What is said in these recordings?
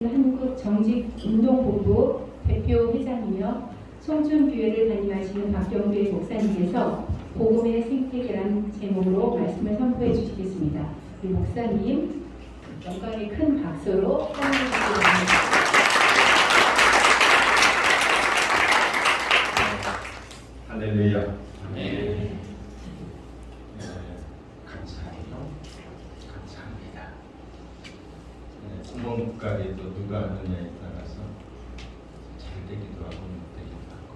한국정직운동본부 대표 회장이며 송춘교회를 담임하시는 박경배 목사님께서 복음의 생태계란 제목으로 말씀을 선포해 주시겠습니다. 우리 목사님 영광의 큰 박수로 환영해 주시기 바랍니다. 할렐루야. 네. 감사합니다. 구멍가게도 누가 하느냐에 따라서 잘 되기도 하고 못 되기도 하고,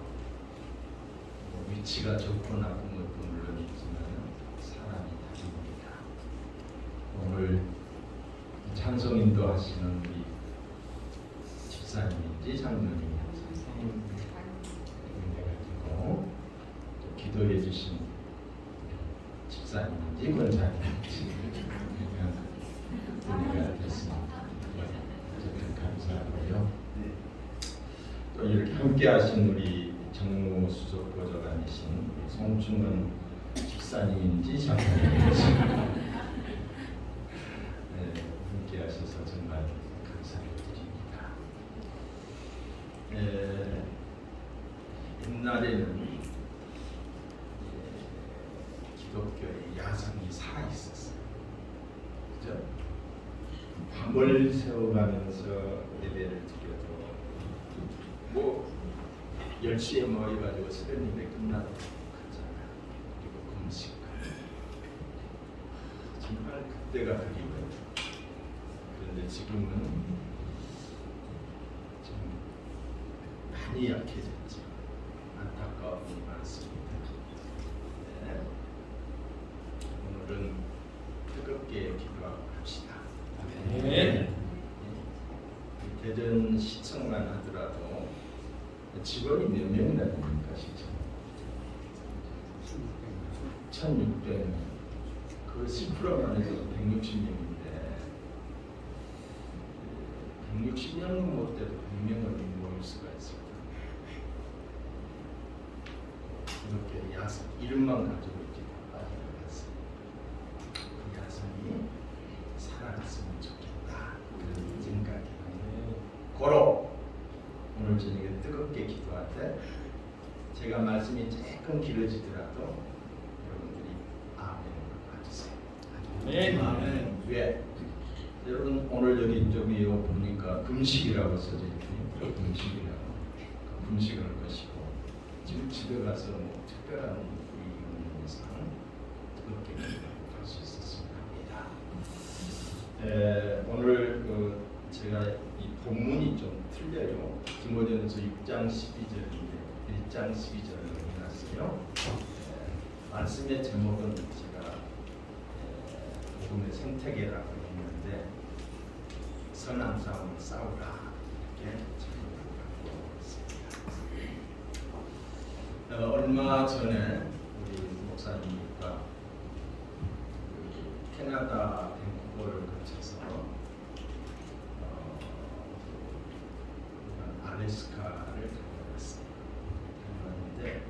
위치가 좋고 나쁜 것도 물론 있지만 사람이 다릅니다. 오늘 찬송인도 하시는 우리 집사님인지 장로님인지 그래가지고 또 기도해 주신 집사님인지 권사님인지 은혜가 됐습니다. 어쨌든 감사하고요. 또 이렇게 함께 하신 우리 정무수석 보좌관이신 송충은 집사님인지 장로님인지 함께 하셔서 정말 감사를 드립니다. 옛날에는 기독교의 야성이 살아 있었어요. 그죠? 밤을 새워가면서 예배를 드려도 10시에 모여가지고 새벽 예배 끝나도 가잖아요. 그리고 금식하고 정말 그때가 그리워요. 그런데 지금은 좀 많이 약해졌죠. 안타까움이 많습니다. 오늘은 뜨겁게 기도하고 합시다. 네. 대전 시청만 하더라도 직원이 몇 명이나 됩니까? 시청 1600명. 그 10%만 해도 160명인데 160명은 못 돼도 100명은 모일 수가 있습니다. 이렇게 야성 이름만 가지고 이렇게 빠져나갔어요. 그 야성이 살아갔으면 좋겠다 그런 생각이 고로 오늘 저녁에 뜨겁게 기도할 때 제가 말씀이 조금 길어지더라도 여러분들이 아멘으로 봐주세요. 네. 아멘. 왜? 여러분 오늘 여기 저기 보니까 금식이라고 써져 있거든요. 금식이라고. 금식을 할 것이고 지금 집에 가서 뭐 특별한 일이 없는 이상 뜨겁게 기도할 수 있었으면 합니다. 오늘 제가 이 본문이 좀 틀려요. 디모데전서 6장 12절인데 1장 12절을 해놨어요. 말씀의 제목은 제가 복음의 생태계라고 했는데 선한 싸움을 싸우라 이렇게 제목을 갖고 있습니다. 얼마 전에 우리 목사님과 캐나다 밴쿠버를 거쳐서 알래스카를 다녀왔어요. 다녀왔는데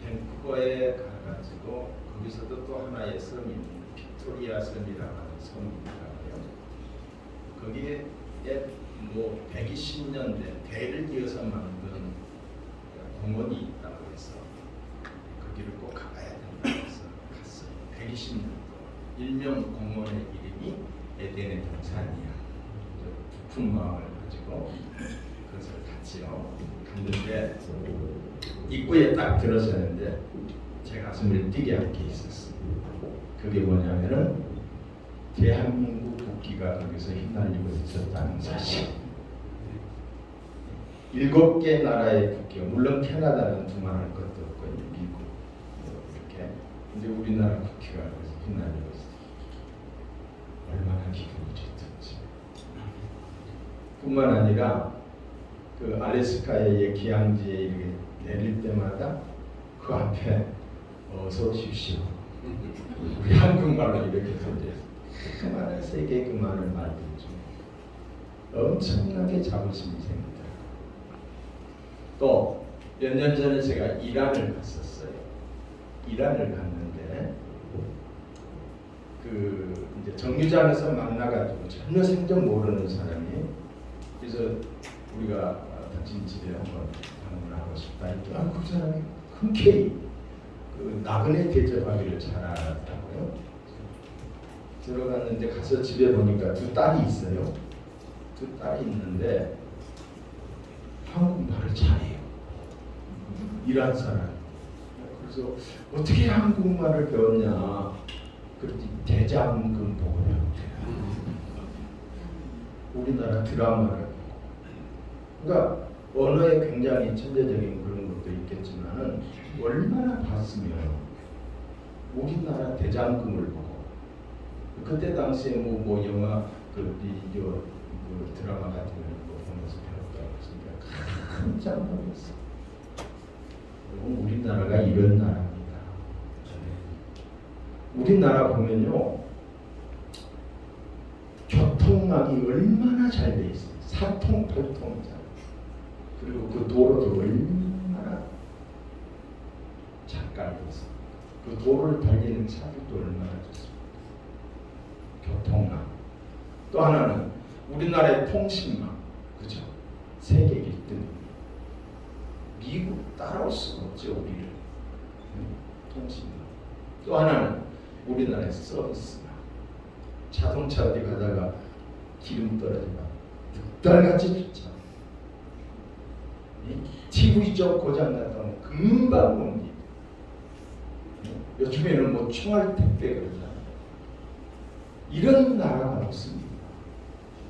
밴쿠버에 가가지고 거기서도 또 하나의 섬이 빅토리아 섬이라고 하는 섬이 있더라고요. 거기에 뭐 120년 된 배를 이어서 만든 공원이 있다고 해서 거기를 꼭 가봐야 된다고 해서 갔어요. 120년 동안 일명 공원의 이름이 에덴의 동산이야. 깊은 마음을 가지고 그것을 같이요 갔는데 입구에 딱 들어서는데 제 가슴을 뛰게 한 게 있었어요. 그게 뭐냐면은 대한민국 국기가 거기서 휘날리고 있었다는 사실. 7개 나라의 국기가, 물론 캐나다는 두말할 것도 없고 미국 이렇게, 근데 우리나라 국기가 거기서 휘날리고 있어요. 얼마나 기분이 좋던지. 뿐만 아니라 그 알래스카의 기항지에 이렇게 내릴 때마다 그 앞에 어서 오십시오. 우리 한국말로 이렇게 써져요. 그만한 세계 그만을 말들 중 엄청나게 자부심이 생기더라고요. 또 몇 년 전에 제가 이란을 갔었어요. 이란을 갔는데 그 이제 정류장에서 만나가지고 전혀 생전 모르는 사람이 그래서 우리가 당신 집에 한번 방문하고 싶다 했더니 그 사람이 흔쾌히 그 나그네 대접하기를 잘하더라고요. 들어갔는데 가서 집에 보니까 두 딸이 있어요. 두 딸이 있는데 한국말을 잘해요. 이란 사람. 그래서 어떻게 한국말을 배웠냐? 그랬더니 대장금 보고 배웠대요. 우리나라 드라마를 보고. 그러니까 언어에 굉장히 천재적인 그런 것도 있겠지만은 얼마나 봤으면 우리나라 대장금을 보고 그때 당시에 뭐 영화 그 드라마 같은 거 보면서 배웠다고 했으니까 깜짝 놀랐어. 우리나라가 이런 나라입니다. 우리나라 보면요 교통망이 얼마나 잘 돼 있어요. 사통팔통 잘. 그리고 그 도로도 얼마나 잘 깔려 있어요. 그 도로를 달리는 차들도 얼마나 좋습니다. 교통망. 또 하나는 우리나라의 통신망, 그죠? 세계 1등. 미국 따라올 수가 없죠, 우리를. 통신망. 또 하나는 우리나라의 서비스망. 자동차 어디 가다가 기름 떨어지면 득달같이 좋죠. TV 쪽 고장 났다면 금방 옵니다. 요즘에는 뭐 총알 택배 그러잖아요. 이런 나라가 없습니다.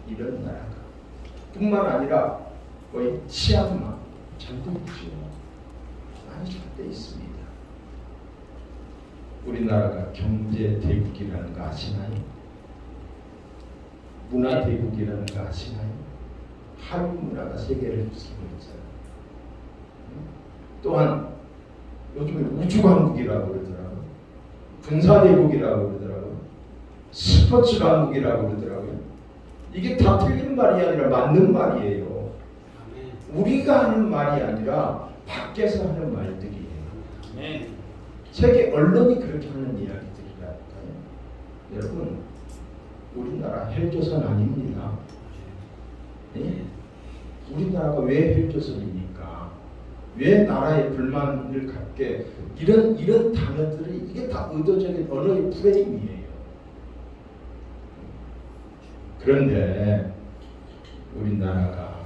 이런 나라가. 뿐만 아니라 거의 치안만 전국지요. 많이 잘돼 있습니다. 우리나라가 경제 대국이라는 거 아시나요? 문화 대국이라는 거 아시나요? 한국 문화가 세계를 휩쓸고 있잖아요. 또한 요즘에 우주강국이라고 그러더라고요. 군사대국이라고 그러더라고요. 스포츠강국이라고 그러더라고요. 이게 다 틀린 말이 아니라 맞는 말이에요. 우리가 하는 말이 아니라 밖에서 하는 말들이에요. 세계 언론이 그렇게 하는 이야기들이라니까요. 여러분, 우리나라 헬조선 아닙니다. 네? 우리나라가 왜 헬조선입니까? 왜 나라에 불만을 갖게 이런 단어들이 이게 다 의도적인 언어의 프레임이에요. 그런데 우리나라가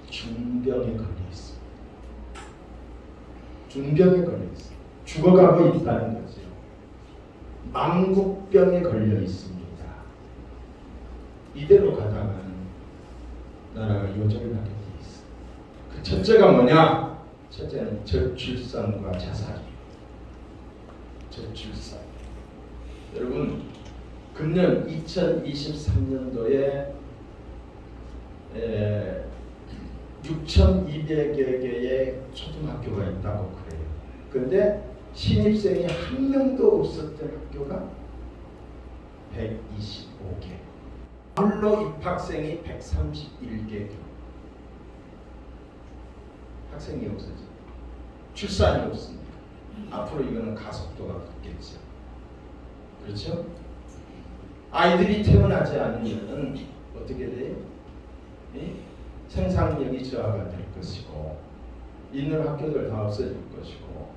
중병에 걸려 있습니다. 중병에 걸려 있습니다. 죽어가고 있다는 거죠. 망국병에 걸려 있습니다. 이대로 가다가는 나라가 요절나게 돼 있어. 그 첫째가 뭐냐? 첫째는 저출산과 자살이에요. 저출산. 여러분, 금년 2023년도에 6,200여 개의 초등학교가 있다고 그래요. 근데 신입생이 한 명도 없었던 학교가 125개. 물로 입학생이 131개. 학생이 없어져. 출산이 없습니다. 앞으로 이거는 가속도가 붙겠죠. 그렇죠? 아이들이 태어나지 않으면 어떻게 돼요? 생산력이 저하가 될 것이고 있는 학교들 다 없어질 것이고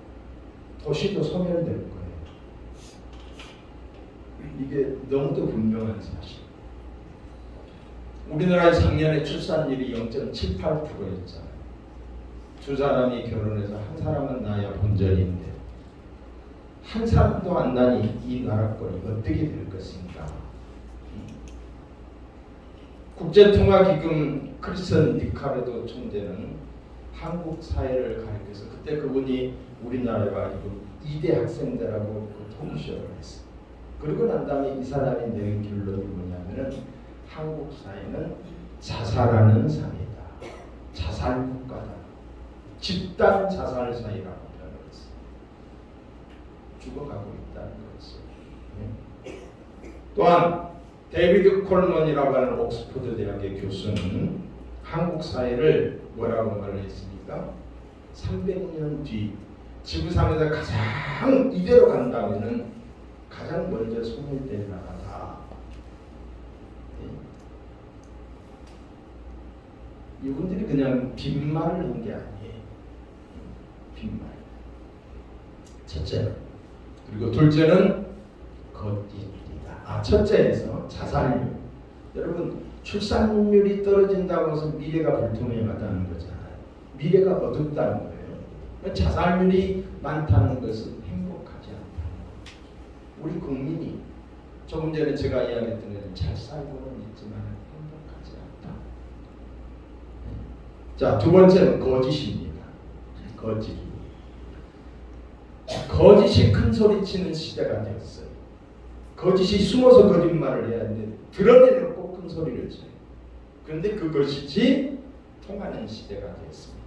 도시도 소멸될 거예요. 이게 너무도 분명한 사실. 우리나라의 작년에 출산율이 0.78%였잖아요. 두 사람이 결혼해서 한 사람은 낳아야 본전인데 한 사람도 안 나니 이 나라권이 어떻게 될 것인가. 국제통화기금 크리스천 리카르도 총재는 한국 사회를 가리켜서 그때 그분이 우리나라에 와가지고 2대 학생들하고 그 토크쇼를 했어요. 그러고 난 다음에 이 사람이 내린 결론이 뭐냐면은 한국 사회는 자살하는 사회다. 자살 국가다. 집단 자살 사회라고 표현을 했어요. 죽어가고 있다는 거죠. 또한 데이비드 콜먼이라고 하는 옥스퍼드 대학의 교수는 한국 사회를 뭐라고 말을 했습니까? 300년 뒤 지구상에서 가장 이대로 간다면은 가장 먼저 소멸될 나라다. 이분들이 그냥 빈말을 한 게 아니에요. 빈말. 첫째는. 그리고 둘째는 거짓이다. 첫째에서 자살률. 여러분 출산율이 떨어진다고 해서 미래가 불투명하다는 거잖아요. 미래가 어둡다는 거예요. 자살률이 많다는 것은 행복하지 않다. 우리 국민이 조금 전에 제가 이야기했던 것은 잘 살고는 있지만 행복하지 않다. 자, 두 번째는 거짓입니다. 거짓. 거짓이 큰 소리치는 시대가 되었어요. 거짓이 숨어서 거짓말을 해야 하는데 드러내놓고 큰 소리를 쳐요. 그런데 그것이 통하는 시대가 되었습니다.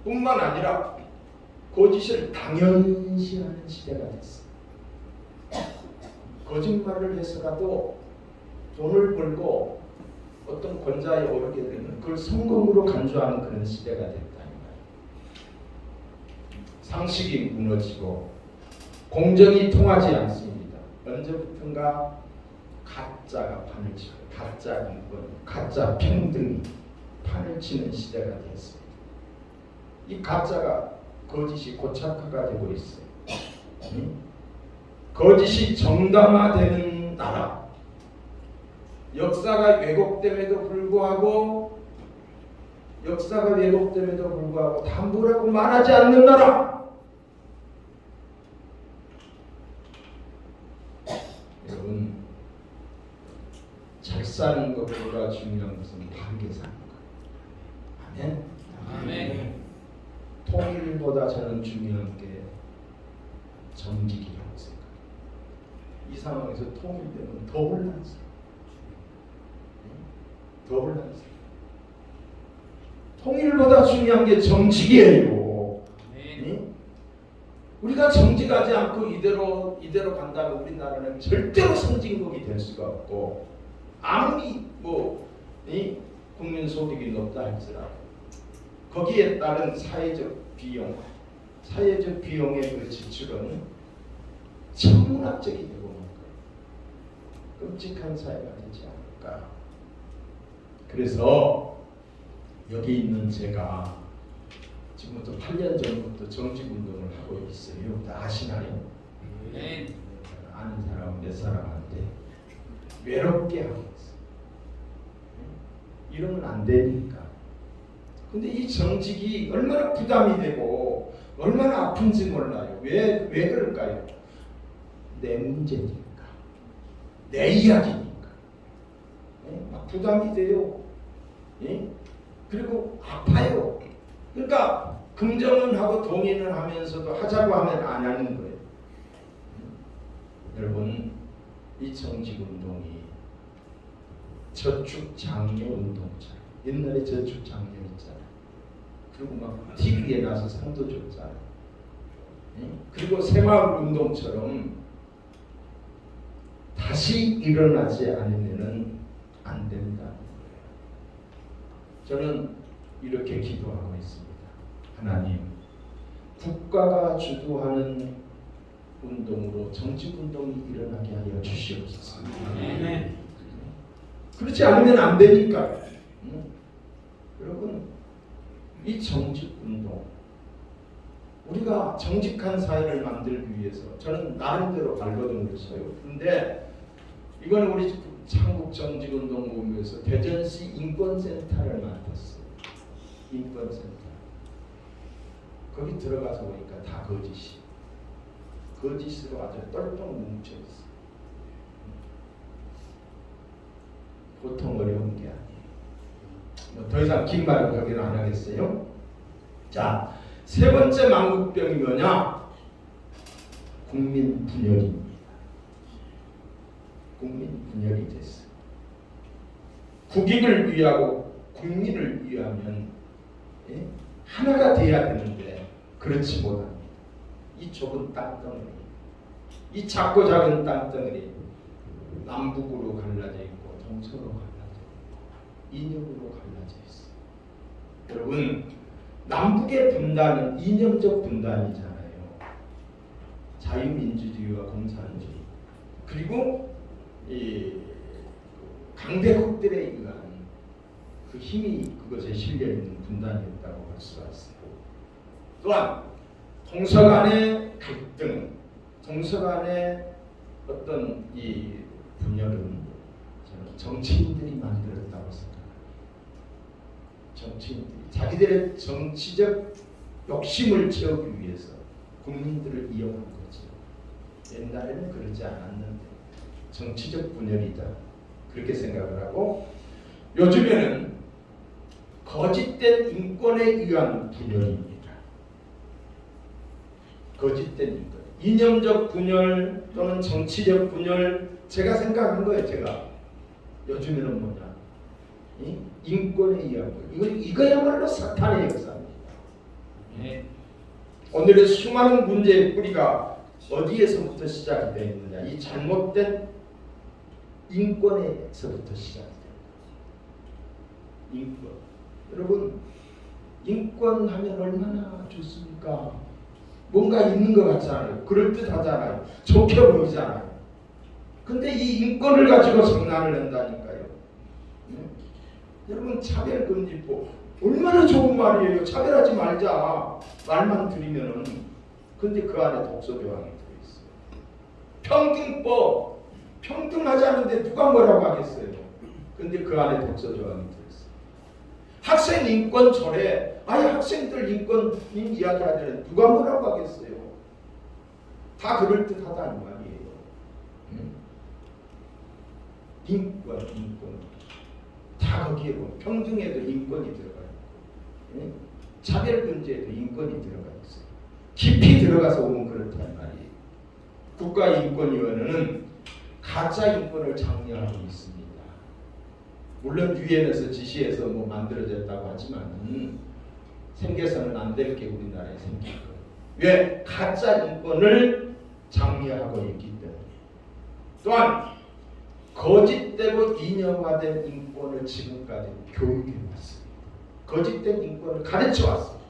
뿐만 아니라 거짓을 당연시하는 시대가 됐어요. 거짓말을 해서라도 돈을 벌고 어떤 권좌에 오르게 되면 그걸 성공으로 간주하는 그런 시대가 됐다는 거예요. 상식이 무너지고 공정이 통하지 않습니다. 언제부턴가 가짜가 판을 치고 가짜 인권, 가짜 평등이 판을 치는 시대가 되었습니다. 이 가짜가 거짓이 고착화가 되고 있어요. 거짓이 정당화되는 나라. 역사가 왜곡됨에도 불구하고 다 뭐라고 말하지 않는 나라. 여러분 잘 사는 것보다 중요한 것은 바르게 사는 것. 아멘. 아멘. 통일보다 저는 중요한 게 정직이라고 생각해요. 이 상황에서 통일되면 더 혼란스러워요. 더 혼란스러워요. 통일보다 중요한 게 정직이에요. 네? 우리가 정직하지 않고 이대로 간다면 우리나라는 절대로 선진국이 될 수가 없고 아무리 국민 소득이 높다 할지라도 거기에 따른 사회적 비용의 그 지출은 천문학적이 되고 말 거예요. 끔찍한 사회가 되지 않을까. 그래서 여기 있는 제가 지금부터 8년 전부터 정직운동을 하고 있어요. 다 아시나요? 네. 아는 사람 몇 사람한테 외롭게 하고 있어요. 이러면 안 되니까. 근데 이 정직이 얼마나 부담이 되고 얼마나 아픈지 몰라요. 왜 그럴까요? 내 문제니까. 내 이야기니까. 막 부담이 돼요. 그리고 아파요. 그러니까 긍정은 하고 동의는 하면서도 하자고 하면 안 하는 거예요. 여러분 이 정직운동이 저축장려 운동처럼 옛날에 저축장려 있잖아요. 그리고 막 TV에 나서 상도 줬잖아요. 그리고 새마을운동처럼 다시 일어나지 않으면 안 된다는 거예요. 저는 이렇게 기도하고 있습니다. 하나님, 국가가 주도하는 운동으로 정치운동이 일어나게 하여 주시옵소서. 네. 그렇지 않으면 안 되니까요. 여러분, 이 정직운동, 우리가 정직한 사회를 만들기 위해서 저는 나름대로 발버둥을 쳐요. 그런데 이거는 우리 한국 정직운동 모임에서 대전시 인권센터를 만들었어요. 인권센터. 거기 들어가서 보니까 다 거짓이. 거짓으로 아주 똘똘 뭉쳐있어. 보통 어려운 게 아니에요. 더 이상 긴 말은 여기는 안 하겠어요. 자, 세 번째 망국병이 뭐냐? 국민 분열입니다. 국민 분열이 됐어요. 국익을 위하고 국민을 위하면 하나가 돼야 되는데 그렇지 못합니다. 이 좁은 땅덩어리, 이 작고 작은 땅덩어리 남북으로 갈라져 있고 동서로 갈라져 있고 이념으로 갈라져 있어요. 여러분, 남북의 분단은 이념적 분단이잖아요. 자유민주주의와 공산주의, 그리고 이 강대국들에 의한 그 그 힘이 그것에 실려 있는 분단이었다고 할 수가 있습니다. 또한 동서 간의 갈등, 동서 간의 어떤 이 분열은 저는 정치인들이 만들었다고 생각합니다. 정치인들이 자기들의 정치적 욕심을 채우기 위해서 국민들을 이용한 거죠. 옛날에는 그러지 않았는데 정치적 분열이다 그렇게 생각을 하고, 요즘에는 거짓된 인권에 의한 분열입니다. 거짓된 인권, 이념적 분열 또는 정치적 분열. 제가 생각한 거예요. 제가 요즘에는 뭐냐, 인권에 의한 거. 이거야말로 사탄의 역사입니다. 오늘의 수많은 문제의 뿌리가 어디에서부터 시작이 되어 있느냐, 이 잘못된 인권에서부터 시작이 됩니다. 인권. 여러분, 인권하면 얼마나 좋습니까? 뭔가 있는 것 같잖아요. 그럴듯하잖아요. 좋게 보이잖아요. 근데 이 인권을 가지고 장난을 한다니까요. 여러분, 차별금지법 얼마나 좋은 말이에요. 차별하지 말자 말만 들으면은. 근데 그 안에 독소 조항이 들어있어요. 평등법, 평등하지 않은데 누가 뭐라고 하겠어요. 근데 그 안에 독소 조항이 들어있어요. 학생 인권 조례, 아예 학생들 인권 이야기하자면 누가 뭐라고 하겠어요. 다 그럴듯하다 이 말이에요. 인권 다 거기에 보면 평등에도 인권이 들어가 있고, 차별금지에도 인권이 들어가 있어요. 깊이 들어가서 보면 그렇단 말이에요. 국가인권위원회는 가짜 인권을 장려하고 있습니다. 물론 유엔에서 지시해서 뭐 만들어졌다고 하지만 생겨서는 안 될 게 우리나라에 생긴 거예요. 왜? 가짜 인권을 장려하고 있기 때문에. 또한 거짓되고 이념화된 인권을 지금까지 교육해 왔습니다. 거짓된 인권을 가르쳐 왔어요.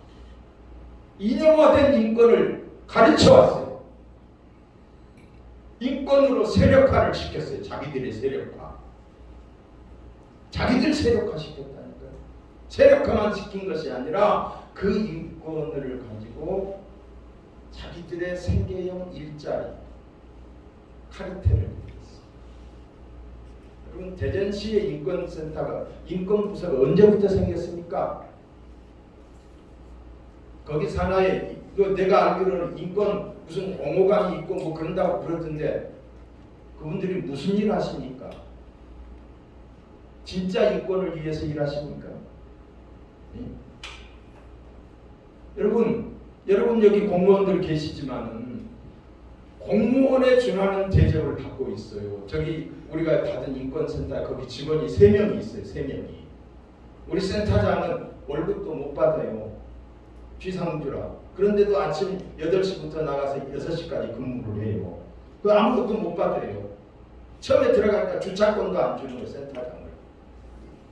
이념화된 인권을 가르쳐 왔어요. 인권으로 세력화를 시켰어요. 자기들의 세력화. 자기들 세력화 시켰다니까요. 세력화만 시킨 것이 아니라 그 인권을 가지고 자기들의 생계형 일자리, 카르텔을 만들었어요. 여러분, 대전시의 인권센터가, 인권부서가 언제부터 생겼습니까? 거기 산하에 내가 알기로는 인권 무슨 공호관이 있고 뭐 그런다고 그러던데, 그분들이 무슨 일 하십니까? 진짜 인권을 위해서 일하십니까? 여러분 여기 공무원들 계시지만은 공무원에 준하는 대접을 받고 있어요. 저기 우리가 받은 인권센터 거기 직원이 3명이 있어요. 3명이. 우리 센터장은 월급도 못 받아요. 비상주라. 그런데도 아침 8시부터 나가서 6시까지 근무를 해요. 그 아무것도 못 받아요. 처음에 들어가니까 주차권도 안 주는 거예요. 센터장을.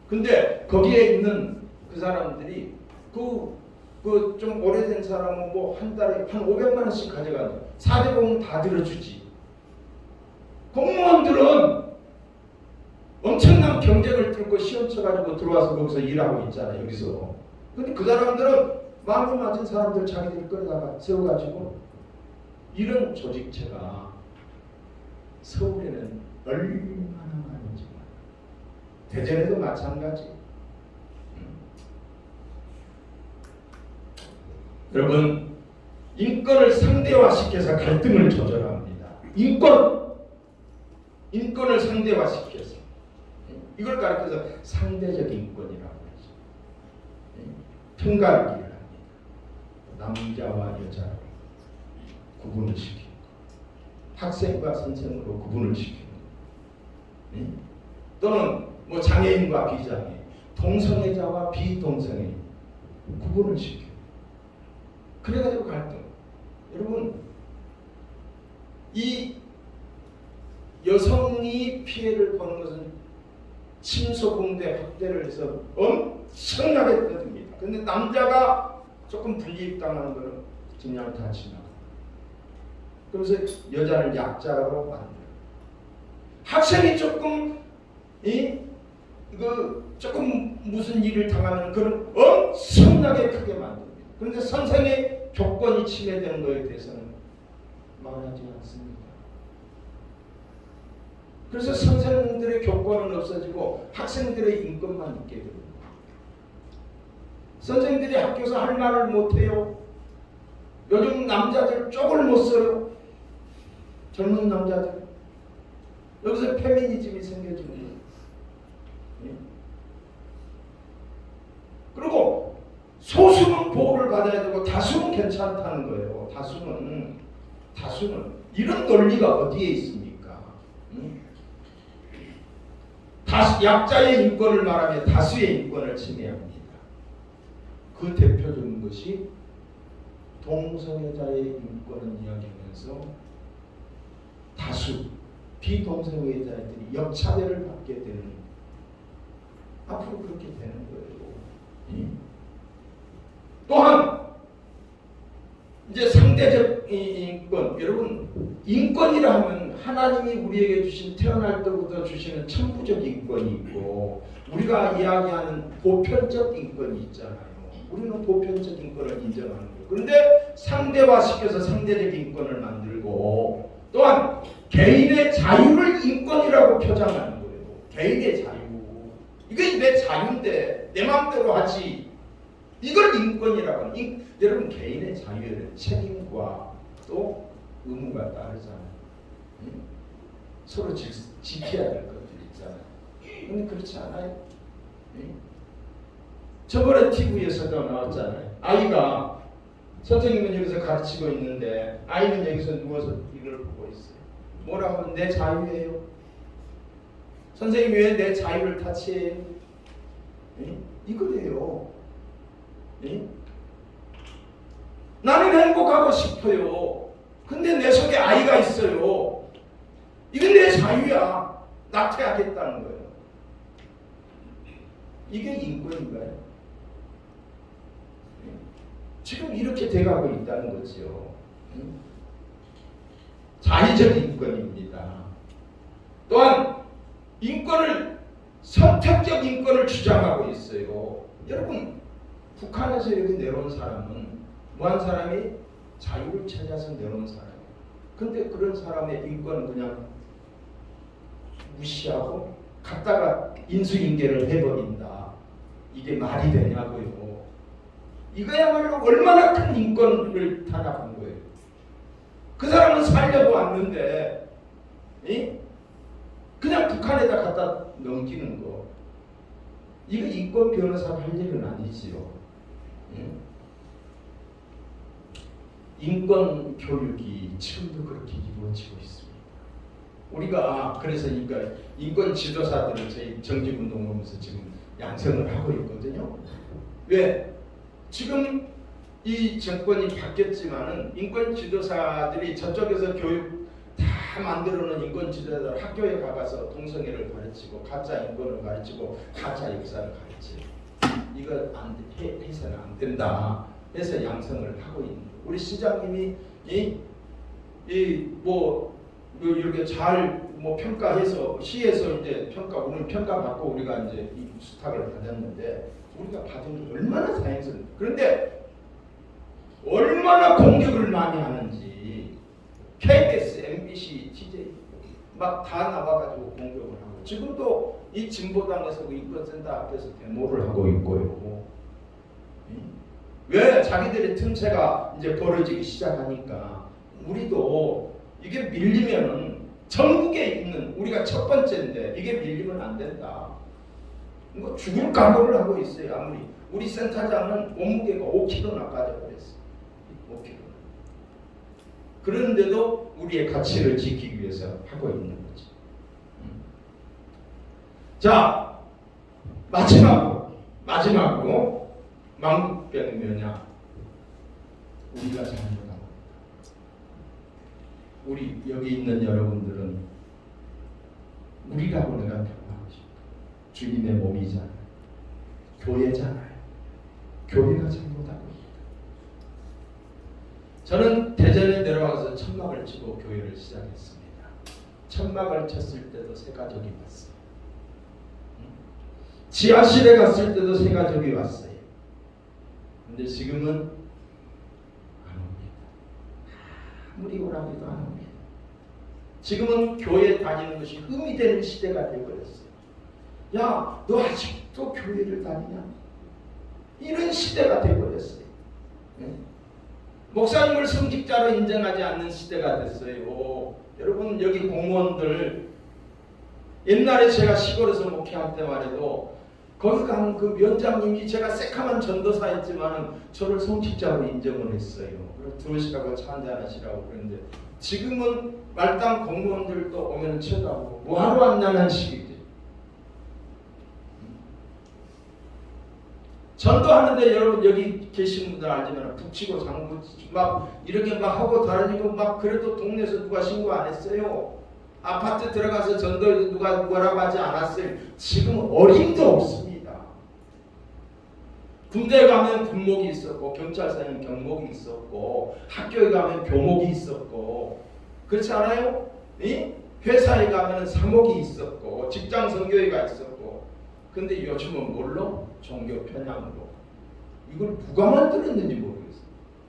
근데 거기에 있는 그 사람들이 그 좀 오래된 사람은 뭐 한 달에 한 500만 원씩 가져가는 4대 보험 다 들어주지. 공무원들은 엄청난 경쟁을 뚫고 시험 쳐가지고 들어와서 거기서 일하고 있잖아요. 여기서. 근데 그 사람들은 마음에 맞은 사람들 자기들이 끌어다가 세워가지고, 이런 조직체가 서울에는 얼마나 많은지. 대전에도 마찬가지. 여러분, 인권을 상대화시켜서 갈등을 조절합니다. 인권을 상대화시켜서 이걸 가르쳐서 상대적 인권이라고 하죠. 편가르기를 합니다. 남자와 여자로 구분을 시키고, 학생과 선생으로 구분을 시키고, 또는 뭐 장애인과 비장애, 동성애자와 비동성애 구분을 시키고, 그래가지고 갈등. 여러분, 이 여성이 피해를 보는 것은 침소봉대 학대를 해서 엄청나게 떠듭니다. 근데 남자가 조금 불이익당하는 것은 그냥 다 지나가. 그래서 여자를 약자로 만들어요. 학생이 조금 조금 무슨 일을 당하면 그걸 엄청나게 크게 만듭니다. 그런데 선생의 교권이 침해되는 것에 대해서는 말하지 않습니다. 그래서 선생들의 교권은 없어지고 학생들의 인권만 있게 됩니다. 선생들이 학교에서 할 말을 못해요. 요즘 남자들 쪽을 못 써요. 젊은 남자들. 여기서 페미니즘이 생겨지는 거예요. 그리고 소수는 보호를 받아야 되고 다수는 괜찮다는 거예요. 다수는 이런 논리가 어디에 있습니까? 약자의 인권을 말하며 다수의 인권을 침해합니다. 그 대표적인 것이 동성애자의 인권을 이야기하면서 다수 비동성애자들이 역차별을 받게 되는, 앞으로 그렇게 되는 거예요. 또한 이제 상대적 인권, 여러분 인권이라 하면 하나님이 우리에게 주신, 태어날 때부터 주시는 천부적 인권이 있고 우리가 이야기하는 보편적 인권이 있잖아요. 우리는 보편적 인권을 인정하는 거예요. 그런데 상대화시켜서 상대적 인권을 만들고 또한 개인의 자유를 인권이라고 표장하는 거예요. 개인의 자유. 이게 내 자유인데 내 마음대로 하지. 이걸 인권이라고 하는. 여러분 개인의 자유에는 책임과 또 의무가 따르잖아요. 서로 지켜야 될 것들이 있잖아요. 근데 그렇지 않아요. 저번에 TV에서도 나왔잖아요. 아이가, 선생님은 여기서 가르치고 있는데 아이는 여기서 누워서 이걸 보고 있어요. 뭐라고 하면 내 자유예요. 선생님이 왜 내 자유를 타치해요? 이거예요. 나는 행복하고 싶어요. 근데 내 속에 아이가 있어요. 이건 내 자유야. 나태하겠다는 거예요. 이게 인권인가요? 지금 이렇게 돼가고 있다는 거죠. 자의적 인권입니다. 또한 인권을, 선택적 인권을 주장하고 있어요. 여러분 북한에서 여기 내려온 사람은 뭐한 사람이 자유를 찾아서 내려온 사람이에요. 근데 그런 사람의 인권은 그냥 무시하고 갖다가 인수인계를 해버린다. 이게 말이 되냐고요. 이거야말로 얼마나 큰 인권을 탄압한 거예요. 그 사람은 살려고 왔는데 그냥 북한에다 갖다 넘기는 거. 이거 인권 변호사가 할 일은 아니지요. 인권 교육이 지금도 그렇게 이루어지고 있습니다. 우리가 그래서 인권 지도사들을 저희 정직운동하면서 지금 양성을 하고 있거든요. 왜? 지금 이 정권이 바뀌었지만은 인권 지도사들이 저쪽에서 교육 다 만들어놓은 인권 지도자들 학교에 가서 동성애를 가르치고 가짜 인권을 가르치고 가짜 역사를 가르치고 이거 해서는 안 된다 해서 양성을 하고 있는 거예요. 우리 시장님이 이렇게 잘 평가해서 시에서 이제 오늘 평가받고 우리가 이제 이 수탁을 받았는데 우리가 받은 게 얼마나 다행스러워. 그런데 얼마나 공격을 많이 하는지 KBS, MBC, TJ 막 다 나와가지고 공격을 하고 지금도 이 진보당에서 그 인권센터 앞에서 데모를 하고 있고요. 왜? 자기들의 틈새가 이제 벌어지기 시작하니까 우리도 이게 밀리면은 전국에 있는 우리가 첫 번째인데 이게 밀리면 안 된다. 이거 죽을 각오를 하고 있어요. 아무리 우리 센터장은 몸무게가 5kg나 빠져버렸어요. 5kg. 그런데도 우리의 가치를 지키기 위해서 하고 있는 거지. 자, 마지막으로 망국병이 뭐냐? 우리가 잘못한 겁니다. 우리 여기 있는 여러분들은 우리라고 내가 표현하고 싶어. 주님의 몸이잖아요. 교회잖아요. 교회가 잘못하고 있다. 저는 대전에 내려와서 천막을 치고 교회를 시작했습니다. 천막을 쳤을 때도 새 가족이 왔어요. 지하실에 갔을 때도 새 가족이 왔어요. 근데 지금은 안 옵니다. 아무리 오라고도 안 옵니다. 지금은 교회 다니는 것이 흠이 되는 시대가 되어버렸어요. 야, 너 아직도 교회를 다니냐? 이런 시대가 되어버렸어요. 목사님을 성직자로 인정하지 않는 시대가 됐어요. 여러분, 여기 공무원들, 옛날에 제가 시골에서 목회할 때 말해도 거기 간 그 위원장님이, 제가 새카만 전도사였지만 저를 성직자로 인정을 했어요. 들어오시라고 차 한잔 하시라고 그랬는데, 지금은 말단 공무원들도 오면 쳐다보고 뭐하러 왔냐는 식이죠. 전도하는데 여러분 여기 계신 분들 알지만 북치고 장구 막 이렇게 막 하고 다니고 막, 그래도 동네에서 누가 신고 안 했어요. 아파트 들어가서 전도해도 누가 뭐라고 하지 않았어요. 지금 어림도 없습니다. 군대에 가면 군목이 있었고, 경찰서에는 경목이 있었고, 학교에 가면 교목이 있었고, 그렇지 않아요? 회사에 가면 사목이 있었고, 직장 선교회가 있었고. 근데 요즘은 뭘로? 종교 편향으로. 이걸 누가 만들었는지 모르겠어요.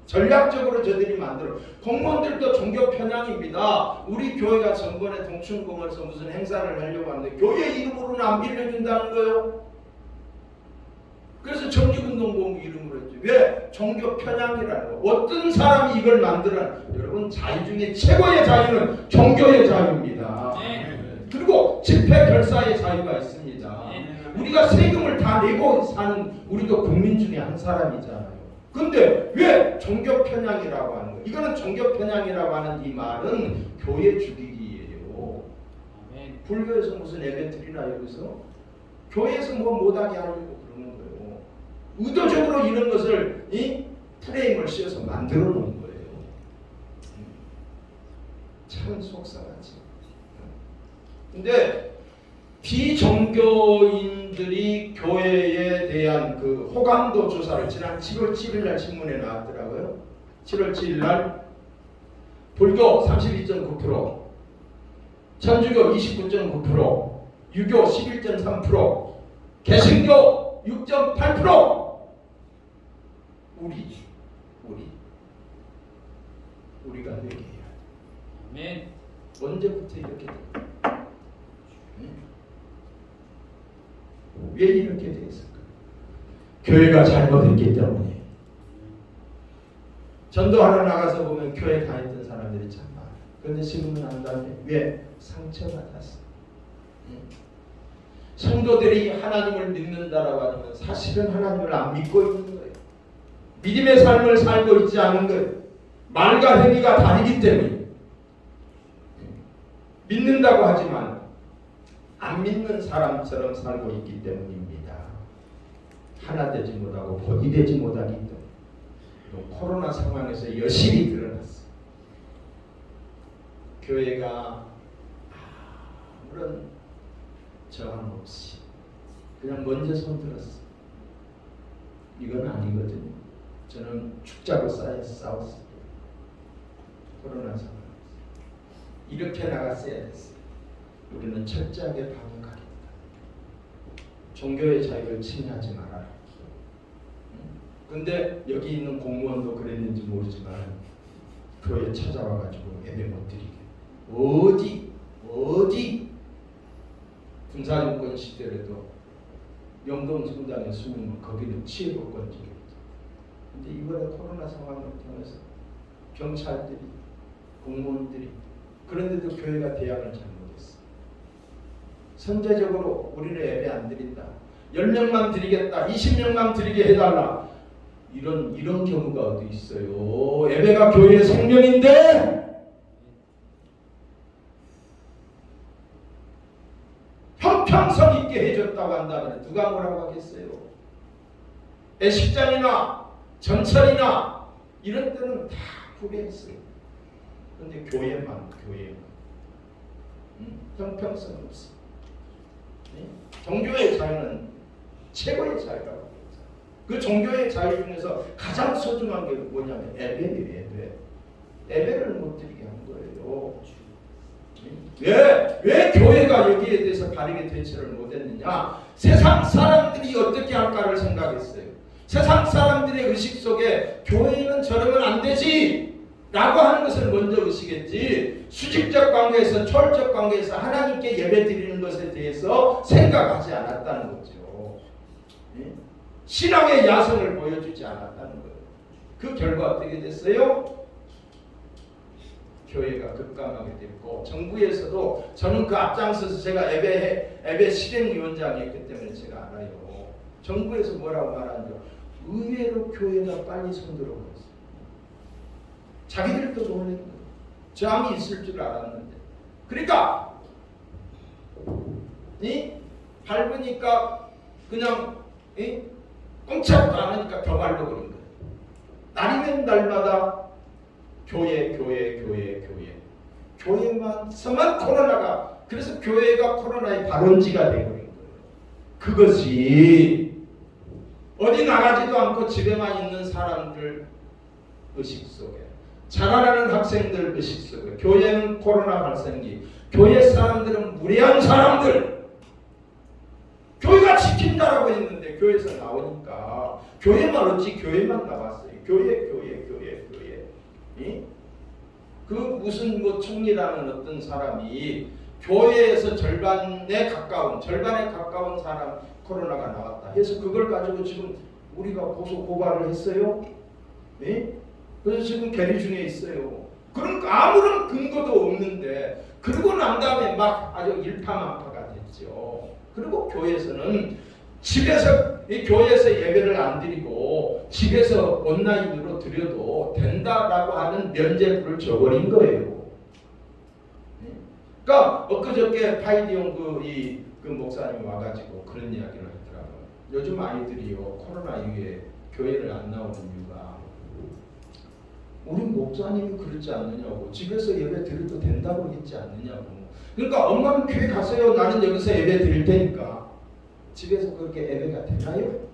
전략적으로 저들이 만들어. 공무원들도 종교 편향입니다. 우리 교회가 전번에 동춘공원에서 무슨 행사를 하려고 하는데 교회 이름으로는 안 빌려준다는 거예요. 그래서 정직운동본부 이름으로 했죠. 왜? 종교 편향이라는 거. 어떤 사람이 이걸 만들어? 여러분, 자유 중에 최고의 자유는 종교의 자유입니다. 그리고 집회 결사의 자유가 있습니다. 우리가 세금을 다 내고 사는, 우리도 국민 중에 한 사람이잖아요. 근데 왜 종교 편향이라고 하는 거예요? 이거는 종교 편향이라고 하는 이 말은 교회 죽이기예요. 불교에서 무슨 예배 드리나 여기서? 교회에서 뭐 못하게 하려고 그러는 거예요. 의도적으로 이런 것을 프레임을 씌워서 만들어 놓은 거예요. 참 속상하지. 근데 비종교인들이 교회에 대한 그 호감도 조사를 지난 7월 7일 날 신문에 나왔더라고요. 7월 7일 날 불교 32.9%, 천주교 29.9%, 유교 11.3%, 개신교 6.8%. 우리가 회개해야 돼. 언제부터 이렇게 돼? 왜 이렇게 됐을까? 교회가 잘못했기 때문에. 전도하러 나가서 보면 교회 다녔던 사람들이 참 많아. 그런데 지금은 안 다녀. 왜? 상처받았어. 성도들이 하나님을 믿는다라고 하면 사실은 하나님을 안 믿고 있는 거예요. 믿음의 삶을 살고 있지 않은 거예요. 말과 행위가 다르기 때문에. 믿는다고 하지만 안 믿는 사람처럼 살고 있기 때문입니다. 하나 되지 못하고 본이 되지 못하기 때문에. 코로나 상황에서 여실히 드러났어요. 교회가 아무런 저항 없이 그냥 먼저 손들었어요. 이건 아니거든요. 저는 죽자고 싸웠어요. 코로나 상황에서. 이렇게 나갔어야 됐어요. 우리는 철저하게 방역하겠다. 종교의 자유를 침해하지 말아라. 근데 여기 있는 공무원도 그랬는지 모르지만 교회 찾아와가지고 예배 못 드리게. 어디 군사정권 시대에도 영동 성당에 숨으면 거기는 치해복권지겠다. 근데 이번에 코로나 상황을 통해서 경찰들이, 공무원들이, 그런데도 교회가 대안을 잘못했어. 선제적으로 우리는 예배 안 드린다. 10명만 드리겠다. 20명만 드리게 해달라. 이런 경우가 어디 있어요. 예배가 교회의 생명인데 형평성 있게 해줬다고 한다면 누가 뭐라고 하겠어요. 애식장이나 전철이나 이런 데는 다 후배했어요. 그런데 교회만 형평성 없어. 종교의 자유는 최고의 자유라고. 그 종교의 자유 중에서 가장 소중한 게 뭐냐면 예배예요. 예배를 못 드리게 한 거예요. 왜 교회가 여기에 대해서 바르게 대처를 못했느냐? 세상 사람들이 어떻게 할까를 생각했어요. 세상 사람들의 의식 속에 교회는 저러면 안 되지 라고 하는 것을 먼저 의식했지, 수직적 관계에서 초월적 관계에서 하나님께 예배 드리는 것에 대해서 생각하지 않았다는 거죠. 신앙의 야성을 보여주지 않았다는 거예요. 그 결과 어떻게 됐어요? 교회가 급감하게 됐고, 정부에서도, 저는 그 앞장서서 제가 예배 실행위원장이었기 때문에 제가 알아요. 정부에서 뭐라고 말하는지, 의외로 교회가 빨리 손들어 버렸어요. 자기들도 놀래는 거예요. 저항이 있을 줄 알았는데. 그러니까 밟으니까 그냥 꼼짝도 안 하니까 더 밟아버린 거예요. 날이면 날마다 교회만서만 코로나가, 그래서 교회가 코로나의 발원지가 되어버린 거예요. 그것이 어디 나가지도 않고 집에만 있는 사람들 의식 속에, 자라나는 학생들 의식 속에, 교회는 코로나 발생기, 교회 사람들은 무례한 사람들, 교회가 지킨다라고 했는데 교회에서 나오니까 교회만 어찌 교회만 나왔어요. 교회. 그 무슨 총리라는 어떤 사람이 교회에서 절반에 가까운 사람 코로나가 나왔다 해서 그걸 가지고 지금 우리가 고발을 했어요. 그래서 지금 계류 중에 있어요. 그러니까 아무런 근거도 없는데, 그러고 난 다음에 막 아주 일파만파가 됐죠. 그리고 교회에서는 교회에서 예배를 안 드리고 집에서 온라인으로 드려도 된다라고 하는 면죄부를 줘버린 거예요. 그러니까 엊그저께 파이디온 그 목사님이 와가지고 그런 이야기를 하더라고요. 요즘 아이들이요, 코로나 이후에 교회를 안 나오는 이유가 우리 목사님이 그러지 않느냐고, 집에서 예배 드려도 된다고 했지 않느냐고. 그러니까 엄마는 교회 가세요. 나는 여기서 예배 드릴 테니까. 집에서 그렇게 예배가 되나요?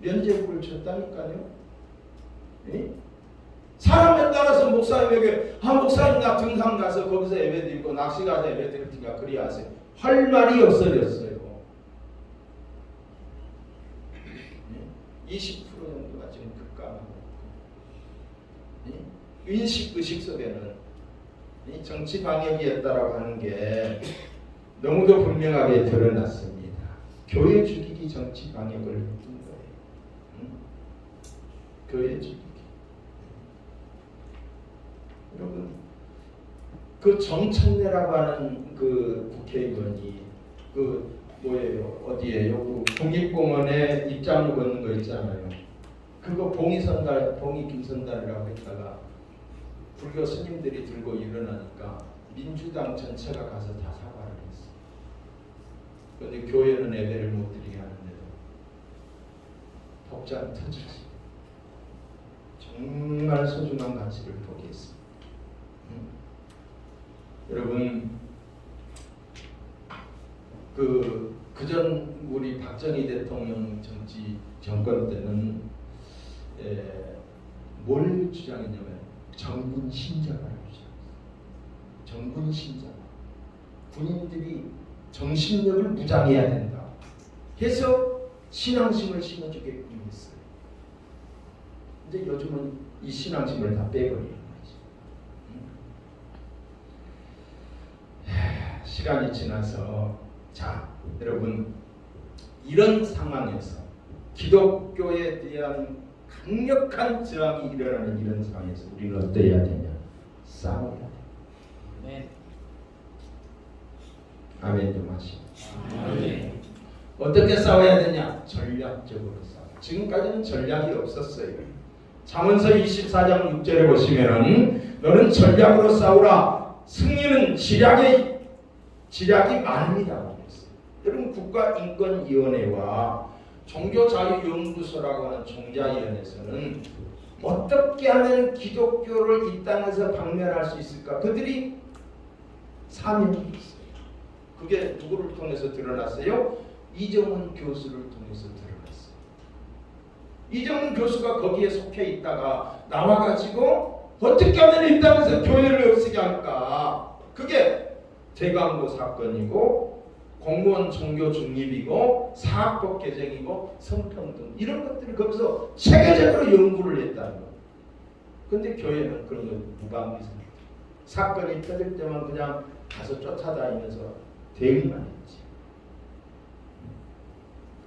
면죄부를 줬다니까요. 사람에 따라서 목사님에게 목사님 나 등산 가서 거기서 예배 드리고 낚시 가서 예배 드릴 테니까 그리 하세요. 할 말이 없어졌어요. 20% 정도가 지금 급감하고, 의식 속에는 정치 방역이었다라고 하는 게 너무도 분명하게 드러났습니다. 교회 죽이기 정치 방역을 했던 거예요. 교회 죽이기. 여러분, 그 정청래라고 하는 그 국회의원이 어디에요? 그 국립공원에 입장료 걷는 거 있잖아요. 그거 봉이 김선달이라고 했다가 불교 스님들이 들고 일어나니까 민주당 전체가 가서 다 사과를 했어. 그런데 교회는 예배를 못 드리게 하는데도 복장 터지지. 정말 소중한 가치를 포기했습니다. 여러분, 그전 우리 박정희 대통령 정권 때는 뭘 주장했냐면 정군 신자가라고 주장했어요. 정군 신자. 군인들이 정신력을 무장해야 된다 해서 신앙심을 심어주게끔 했어요. 근데 요즘은 이 신앙심을 다 빼버리는 거지. 시간이 지나서, 자, 여러분, 이런 상황에서 기독교에 대한 강력한 저항이 일어나는 이런 상황에서 우리는 어때야 되냐? 싸워야 돼. 네. 아멘 좀 하시고. 아멘. 어떻게 싸워야 되냐? 전략적으로 싸워. 지금까지는 전략이 없었어요. 잠언서 24장 6절에 보시면은 너는 전략으로 싸우라. 승리는 지략이 많습니다. 여러분, 국가인권위원회와 종교자유연구소라고 하는 종자위원회에서는 어떻게 하면 기독교를 이 땅에서 박멸할 수 있을까? 그들이 사명이 있어요. 그게 누구를 통해서 드러났어요? 이정훈 교수를 통해서 드러났어요. 이정훈 교수가 거기에 속해 있다가 나와가지고 어떻게 하면 이 땅에서 교회를 없애게 할까? 그게 대광고 사건이고 공무원 종교 중립이고 사학법 개정이고 성평등 이런 것들을 거기서 체계적으로 연구를 했다는 거예요. 근데 교회는 그런 거 무방비습니다. 사건이 터질 때만 그냥 가서 쫓아다니면서 대응만 했지.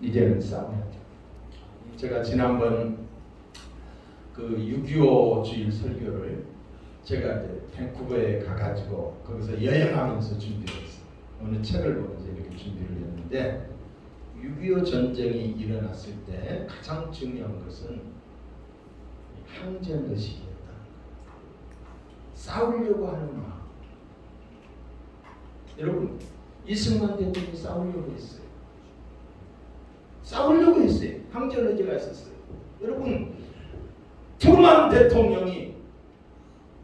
이제는 싸워야죠. 제가 지난번 그 6.25 주일 설교를 제가 이제 밴쿠버에 가가지고 거기서 여행하면서 준비했어요. 어느 책을 보면서 이렇게 준비를 했는데 6.25 전쟁이 일어났을 때 가장 중요한 것은 항전의식이었다. 싸우려고 하는 마음. 여러분 이승만 대통령이 싸우려고 했어요. 싸우려고 했어요. 항전의지가 있었어요. 여러분 트루만 대통령이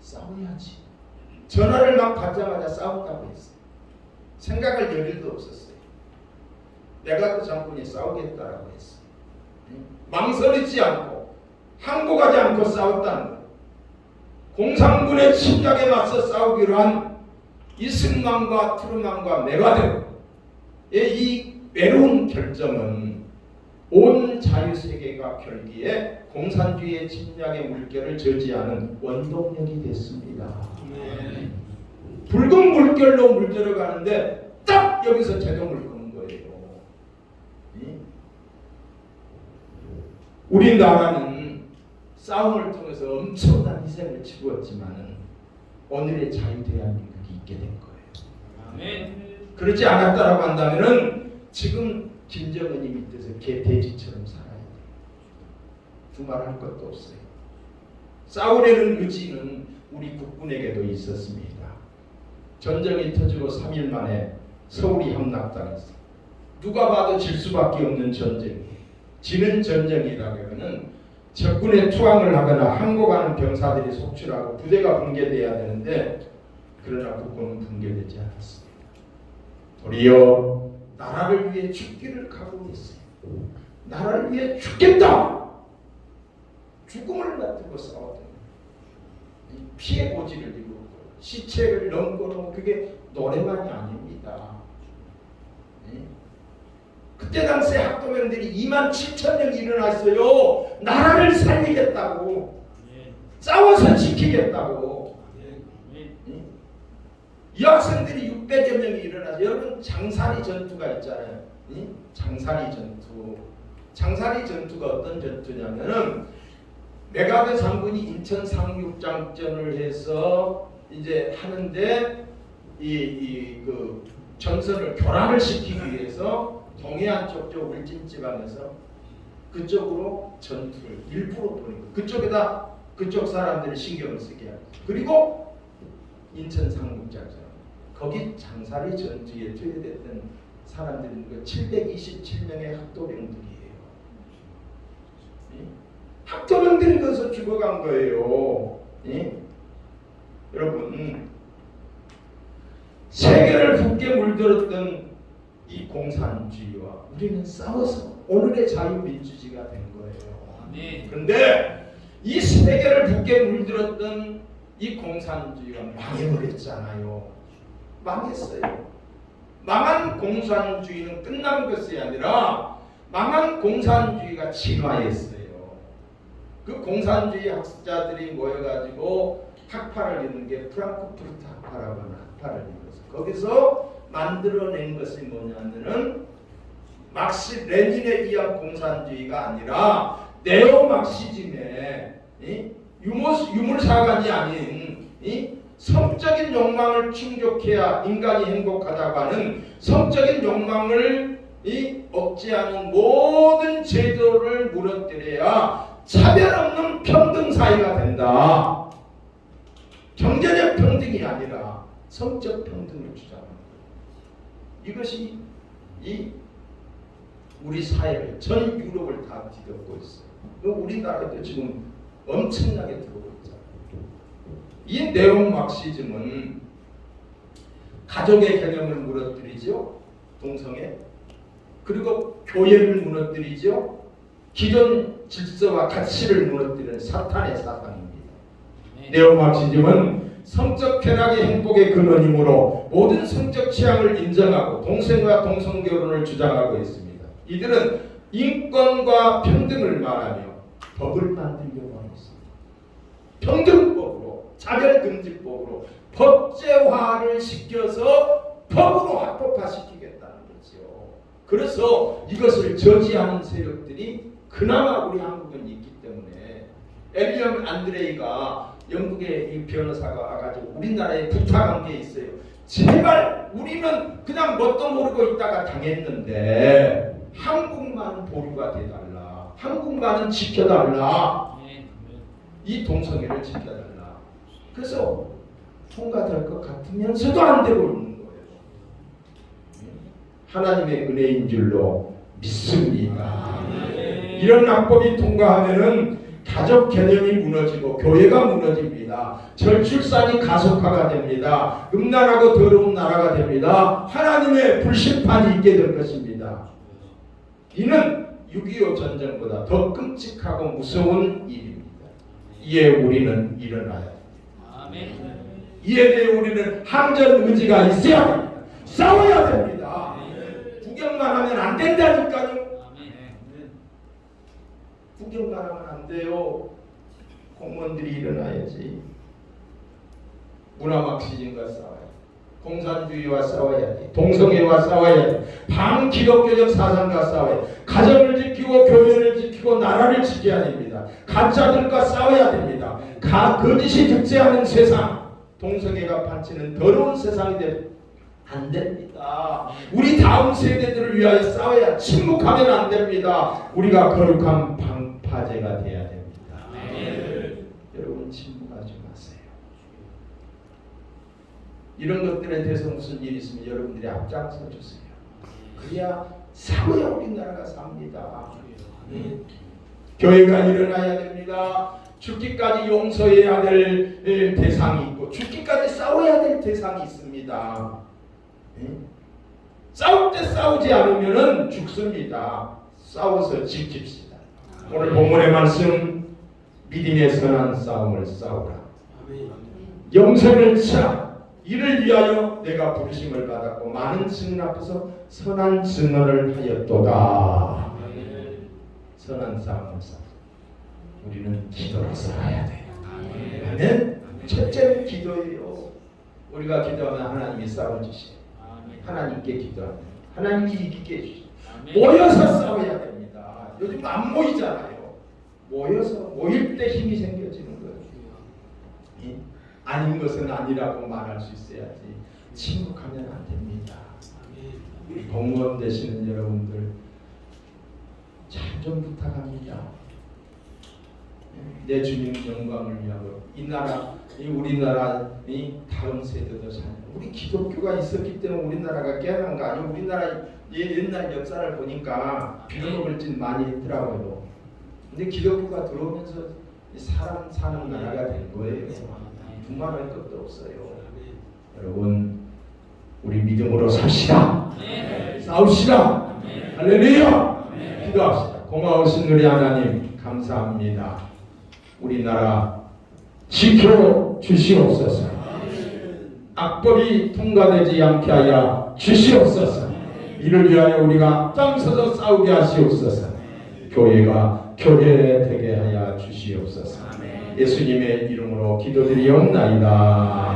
싸워야지. 전화를 막 받자마자 싸운다고 했어요. 생각을 열 일도 없었어요. 메가드 장군이 싸우겠다라고 했어요. 망설이지 않고 항복하지 않고 싸웠다는 거예요. 공산군의 침략에 맞서 싸우기로 한 이승만과 트루만과 메가드의 이 외로운 결정은 온 자유세계가 결기에 공산주의의 침략의 물결을 저지하는 원동력이 됐습니다. 네. 붉은 물결로 물들어가는데 딱 여기서 제동을 거는 거예요. 우리나라는 싸움을 통해서 엄청난 희생을 치루었지만 오늘의 자유 대한민국이 있게 된 거예요. 아멘. 그렇지 않았다라고 한다면은 지금 김정은이 밑에서 개돼지처럼 살아야 돼요. 두말할 것도 없어요. 싸우려는 의지는 우리 국군에게도 있었습니다. 전쟁이 터지고 3일 만에 서울이 함락당했어요. 누가 봐도 질 수밖에 없는 전쟁. 지는 전쟁이라고 하면 적군에 투항을 하거나 항복하는 병사들이 속출하고 부대가 붕괴돼야 되는데 그러나 국군은 붕괴되지 않았습니다. 도리어 나라를 위해 죽기를 각오했어요. 나라를 위해 죽겠다. 죽음을 맞들고 싸웠던 피해 고지를 이루고 시체를 넘고는 그게 노래만이 아닙니다. 그때 당시에 학도병들이 27,000명이 일어났어요. 나라를 살리겠다고. 싸워서 지키겠다고. 여학생들이 600여 명이 일어나서 여러분 장사리 전투가 있잖아요. 장사리 전투. 장사리 전투가 어떤 전투냐면은 메가드 장군이 인천 상륙작전을 해서 이제 하는데 그 전선을 교란을 시키기 위해서 동해안 쪽 울진 지방에서 그쪽으로 전투를 일부러 보내고 그쪽에다 그쪽 사람들이 신경을 쓰게 하고 그리고 인천 상륙작전 거기 장사리 전투에 투여됐던 사람들은 그 727명의 학도병들이에요. 학도병들이 거기서 죽어간 거예요. 여러분 세계를 붓게 물들었던 이 공산주의와 우리는 싸워서 오늘의 자유민주주의가 된 거예요. 그런데 이 세계를 붓게 물들었던 이 공산주의가 망해버렸잖아요. 망했어요. 망한 공산주의는 끝난 것이 아니라 망한 공산주의가 진화했어요. 그 공산주의 학자들이 모여가지고 학파를 이루는 게 프랑크푸르트 학파라고 하는 학파를 이루어서 거기서 만들어낸 것이 뭐냐면은 막시 레닌에 의한 공산주의가 아니라 네오막시즘의 유물사관이 아닌 성적인 욕망을 충족해야 인간이 행복하다고 하는 성적인 욕망을 억제하는 모든 제도를 무너뜨려야 차별 없는 평등 사회가 된다. 경제적 평등이 아니라 성적 평등을 주장하는 거예요. 이것이 우리 사회를 전 유럽을 다 뒤덮고 있어요. 우리나라도 지금 엄청나게 들어오고 있잖아요. 이 네오막시즘은 가족의 개념을 무너뜨리죠. 동성애. 그리고 교회를 무너뜨리죠. 기존 질서와 가치를 무너뜨리는 사탄의 사상입니다. 네오막시즘은 성적 쾌락의 행복의 근원이므로 모든 성적 취향을 인정하고 동성과 동성결혼을 주장하고 있습니다. 이들은 인권과 평등을 말하며 법을 만들려고 하고 있습니다. 평등법으로, 차별금지법으로 법제화를 시켜서 법으로 합법화시키겠다는 거죠. 그래서 이것을 저지하는 세력들이 그나마 우리 한국은 있기 때문에 엘리엄 안드레이가 영국의 이 변호사가 와가지고 우리나라에 부탁한 게 있어요. 제발 우리는 그냥 뭣도 모르고 있다가 당했는데 한국만은 보류가 돼달라. 한국만은 지켜달라. 이 동성애를 지켜달라. 그래서 통과될 것 같으면서도 안 되고 있는 거예요. 하나님의 은혜인 줄로 믿습니다. 이런 합법이 통과하면은 가족 개념이 무너지고 교회가 무너집니다. 절출산이 가속화가 됩니다. 음란하고 더러운 나라가 됩니다. 하나님의 불심판이 있게 될 것입니다. 이는 6.25 전쟁보다 더 끔찍하고 무서운 일입니다. 이에 우리는 일어나야 됩니다. 이에 대해 우리는 항전 의지가 있어야 됩니다. 싸워야 됩니다. 구경만 하면 안 된다니까요. 구경만 하면 안 돼요. 공무원들이 일어나야지. 문화막시즘과 싸워야 돼. 공산주의와 싸워야 돼. 동성애와 싸워야 돼. 반기독교적 사상과 싸워야 돼. 가정을 지키고 교회를 지키고 나라를 지켜야 됩니다. 가짜들과 싸워야 됩니다. 거짓이 득세하는 세상, 동성애가 판치는 더러운 세상이 안 됩니다. 우리 다음 세대들을 위하여 싸워야 침묵하면 안 됩니다. 우리가 거룩한 방파제가 돼야 됩니다. 여러분 침묵하지 마세요. 이런 것들에 대해서 무슨 일이 있으면 여러분들이 앞장서 주세요. 그래야 싸워야 우리나라가 삽니다. 교회가 일어나야 됩니다. 죽기까지 용서해야 될 대상이 있고 죽기까지 싸워야 될 대상이 있습니다. 싸울 때 싸우지 않으면 죽습니다. 싸워서 지킵시다. 오늘 본문의 말씀, 믿음의 선한 싸움을 싸우라. 영생을 치라. 이를 위하여 내가 부르심을 받았고 많은 증인 앞에서 선한 증언을 하였도다. 선한 싸움을 싸우라. 우리는 기도로 싸워야 돼요. 아멘. 첫째는 기도예요. 우리가 기도하면 하나님이 싸워주시고 하나님께 기도하면 하나님이 이기게 해주시고 모여서 싸워야 됩니다. 요즘 안 모이잖아요. 모여서 모일 때 힘이 생겨지는 거예요. 아닌 것은 아니라고 말할 수 있어야지. 침묵하면 안 됩니다. 우리 공무원 되시는 여러분들 잘 좀 부탁합니다. 내 주님 영광을 위하여 이 나라, 이 우리나라의 다음 세대도 살. 우리 기독교가 있었기 때문에 우리나라가 깨어난 거 아니에요. 우리나라 옛날 역사를 보니까 빌어먹을 짓 많이 했더라고요. 근데 기독교가 들어오면서 사람 사는 나라가 된 거예요. 두말할 것도 없어요. 여러분 우리 믿음으로 삽시다. 싸웁시다. 할렐루야. 기도합시다. 고마우신 우리 하나님 감사합니다. 우리나라 지켜 주시옵소서. 악법이 통과되지 않게 하여 주시옵소서. 이를 위하여 우리가 앞장서서 싸우게 하시옵소서. 교회가 교회되게 하여 주시옵소서. 예수님의 이름으로 기도드리옵나이다.